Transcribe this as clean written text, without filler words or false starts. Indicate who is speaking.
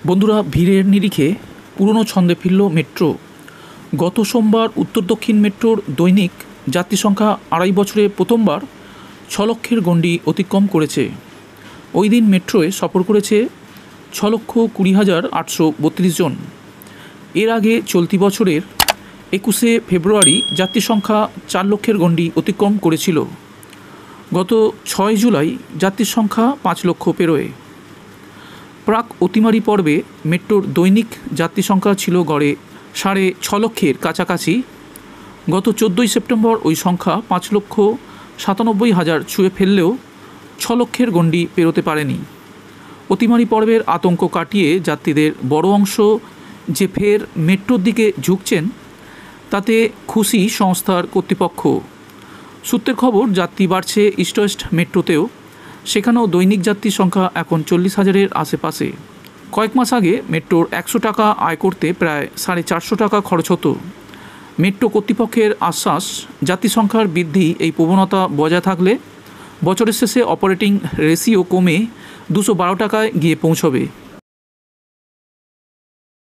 Speaker 1: বন্ধুরা, ভিড়ের নিরিখে পুরনো ছন্দে ফিরল মেট্রো। গত সোমবার উত্তর দক্ষিণ মেট্রোর দৈনিক যাত্রী সংখ্যা 2.5 বছরে প্রথমবার 6 লক্ষের গণ্ডি অতিক্রম করেছে। ওই দিন মেট্রোয় সফর করেছে 6,20,832 জন। এর আগে চলতি বছরের 21শে ফেব্রুয়ারি যাত্রী সংখ্যা 4 লক্ষের গণ্ডি অতিক্রম করেছিল। গত 6 জুলাই যাত্রীর সংখ্যা 5 লক্ষ পেরোয়। প্রাক অতিমারি পর্বে মেট্রোর দৈনিক যাত্রী সংখ্যা ছিল গড়ে 6.5 লক্ষের কাছাকাছি। গত 14ই সেপ্টেম্বর ওই সংখ্যা 5,97,000 ছুঁয়ে ফেললেও 6 লক্ষের গণ্ডি পেরোতে পারেনি। অতিমারি পর্বের আতঙ্ক কাটিয়ে যাত্রীদের বড় অংশ যে ফের মেট্রোর দিকে ঝুঁকছেন, তাতে খুশি সংস্থার কর্তৃপক্ষ। সূত্রের খবর, যাত্রী বাড়ছে ইস্ট ওয়েস্ট মেট্রোতেও। সেখানেও দৈনিক যাত্রীর সংখ্যা এখন 40,000-এর আশেপাশে। কয়েক মাস আগে মেট্রোর 100 টাকা আয় করতে প্রায় 450 টাকা খরচ হতো। মেট্রো কর্তৃপক্ষের আশ্বাস, যাত্রী সংখ্যার বৃদ্ধি এই প্রবণতা বজায় থাকলে বছরের শেষে অপারেটিং রেশিও কমে 212 টাকায় গিয়ে পৌঁছবে।